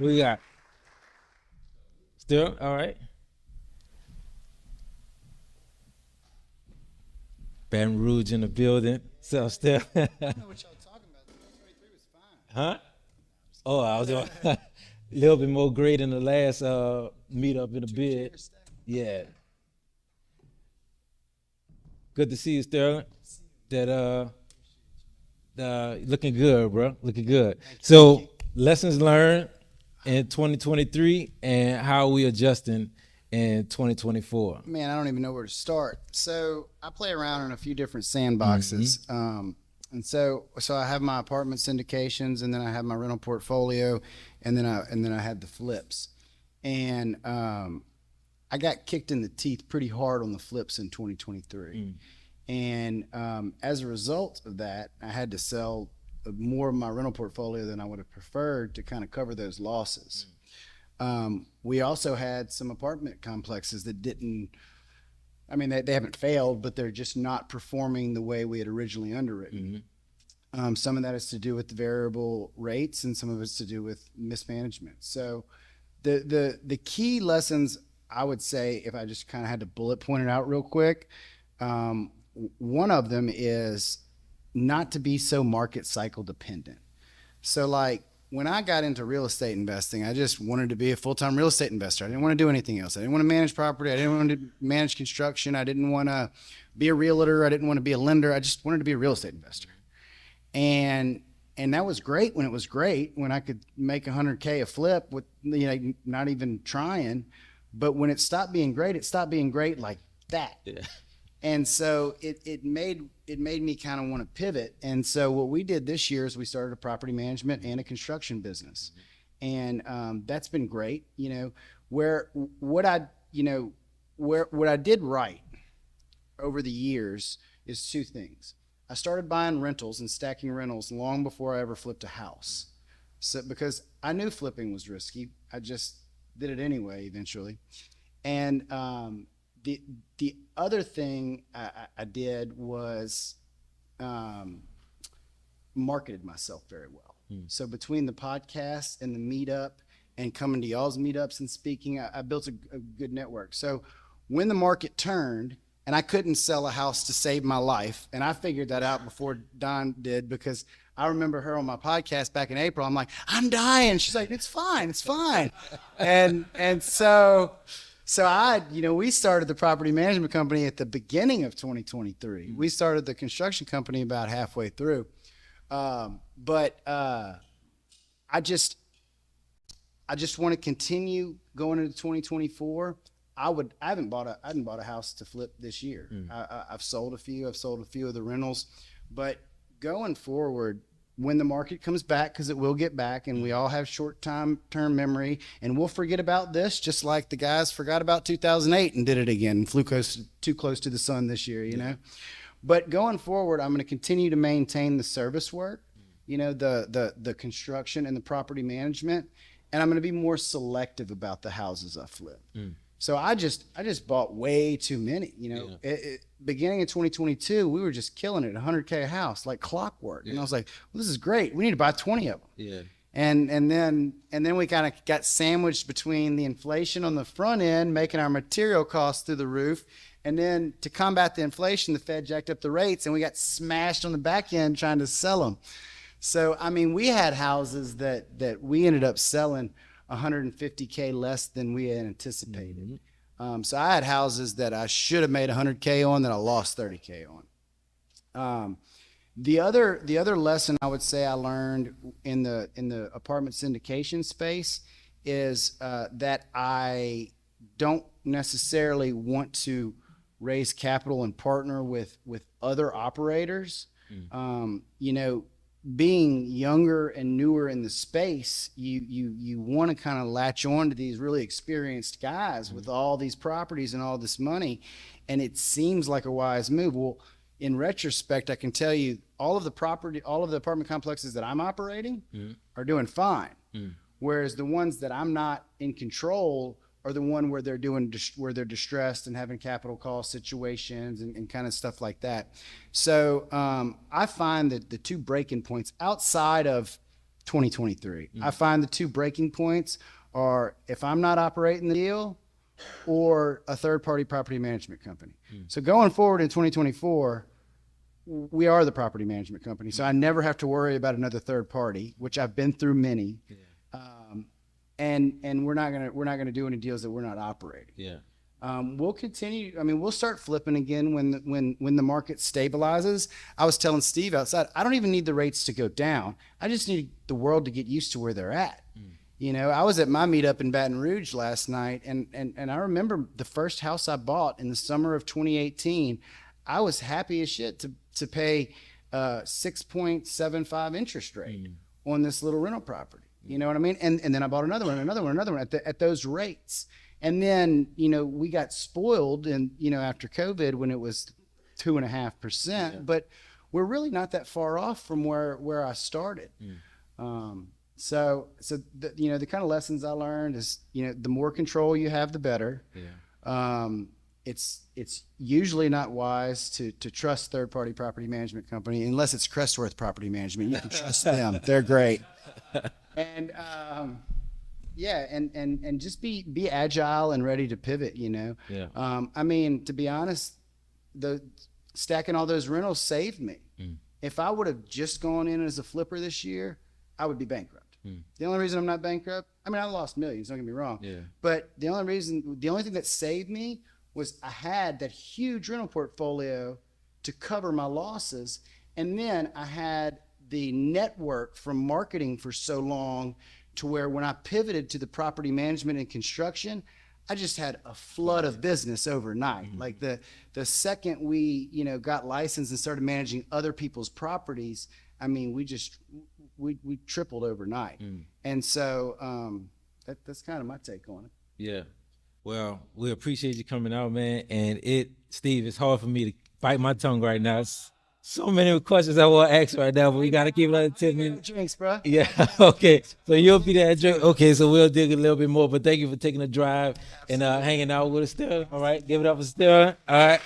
We got still all right. Baton Rouge in the building. So still, I don't know what y'all talking about. 2023 was fine. huh? Oh, I was a little bit more great in the last meetup in the Two bid. chairs stacked. Yeah. Good to see you, Sterling. That looking good, bro. Looking good. So lessons learned in 2023 and how we adjusting in 2024. Man, I don't even know where to start. So I play around in a few different sandboxes. And so I have my apartment syndications, and then I have my rental portfolio, and then I had the flips. And I got kicked in the teeth pretty hard on the flips in 2023. And as a result of that, I had to sell more of my rental portfolio than I would have preferred to kind of cover those losses. We also had some apartment complexes that didn't, I mean, they haven't failed, but they're just not performing the way we had originally underwritten. Some of that is to do with the variable rates, and some of it's to do with mismanagement. So the key lessons, I would say, if I just kind of had to bullet point it out real quick, one of them is not to be so market cycle dependent. So like when I got into real estate investing, I just wanted to be a full-time real estate investor. I didn't want to do anything else. I didn't want to manage property. I didn't want to manage construction. I didn't want to be a realtor. I didn't want to be a lender. I just wanted to be a real estate investor. And that was great when it was great, when I could make 100K a flip with, not even trying. But when it stopped being great, it stopped being great like that. Yeah. And so it made me kind of want to pivot. And so what we did this year is we started a property management and a construction business. And that's been great. What I did right over the years is two things. I started buying rentals and stacking rentals long before I ever flipped a house. So because I knew flipping was risky, I just did it anyway eventually. And the other thing I did was marketed myself very well. So between the podcast and the meetup and coming to y'all's meetups and speaking, I built a good network. So when the market turned and I couldn't sell a house to save my life, and I figured that out before Dawn did, because I remember her on my podcast back in April. I'm like, I'm dying. She's like, it's fine. It's fine. and so we started the property management company at the beginning of 2023. We started the construction company about halfway through. But I just want to continue going into 2024. I hadn't bought a house to flip this year. I've sold a few of the rentals, but going forward, when the market comes back, because it will get back, and we all have short-term memory, and we'll forget about this, just like the guys forgot about 2008 and did it again and flew too close to the sun this year, you know. But going forward, I'm going to continue to maintain the service work, the construction and the property management, and I'm going to be more selective about the houses I flip. So I just bought way too many. Beginning of 2022, we were just killing it, 100K a house, like clockwork. And I was like, well, this is great. We need to buy 20 of them. Yeah. And then we kind of got sandwiched between the inflation on the front end, making our material costs through the roof, and then to combat the inflation, the Fed jacked up the rates, and we got smashed on the back end trying to sell them. So I mean, we had houses that we ended up selling 150K less than we had anticipated. So I had houses that I should have made 100K on that I lost 30K on. The other lesson I would say I learned in the apartment syndication space is that I don't necessarily want to raise capital and partner with other operators. Being younger and newer in the space, you want to kind of latch on to these really experienced guys with all these properties and all this money, and it seems like a wise move. Well, in retrospect, I can tell you all of the apartment complexes that I'm operating are doing fine, whereas the ones that I'm not in control are the one where they're distressed and having capital call situations and kind of stuff like that. So I find that the two breaking points outside of 2023. I find the two breaking points are if I'm not operating the deal or a third-party property management company. So going forward in 2024, we are the property management company. So I never have to worry about another third party, which I've been through many. And we're not gonna do any deals that we're not operating. Yeah. We'll continue. I mean, we'll start flipping again when the market stabilizes. I was telling Steve outside, I don't even need the rates to go down. I just need the world to get used to where they're at. You know, I was at my meetup in Baton Rouge last night, and I remember the first house I bought in the summer of 2018. I was happy as shit to pay 6.75 interest rate on this little rental property. You know what I mean? And then I bought another one at those rates. And then, you know, we got spoiled and, you know, after COVID when it was 2.5%, but we're really not that far off from where I started. So you know, the kind of lessons I learned is, you know, the more control you have, the better. It's usually not wise to trust third-party property management company unless it's Crestworth Property Management. You can trust them; they're great. And and just be agile and ready to pivot. You know, I mean, to be honest, stacking all those rentals saved me. If I would have just gone in as a flipper this year, I would be bankrupt. The only reason I'm not bankrupt, I mean, I lost millions, don't get me wrong. But the only thing that saved me was I had that huge rental portfolio to cover my losses. And then I had the network from marketing for so long to where when I pivoted to the property management and construction, I just had a flood of business overnight. Like the second we, you know, got licensed and started managing other people's properties, I mean, we tripled overnight. And so that's kind of my take on it. Yeah. Well, we appreciate you coming out, man. And Steve, it's hard for me to bite my tongue right now. It's so many questions I want to ask right now, but we got to keep it under 10 minutes. Drinks, bro. Yeah. Okay. So you'll be that drink. Okay. So we'll dig a little bit more, but thank you for taking the drive and hanging out with us still. All right. Give it up for still. All right.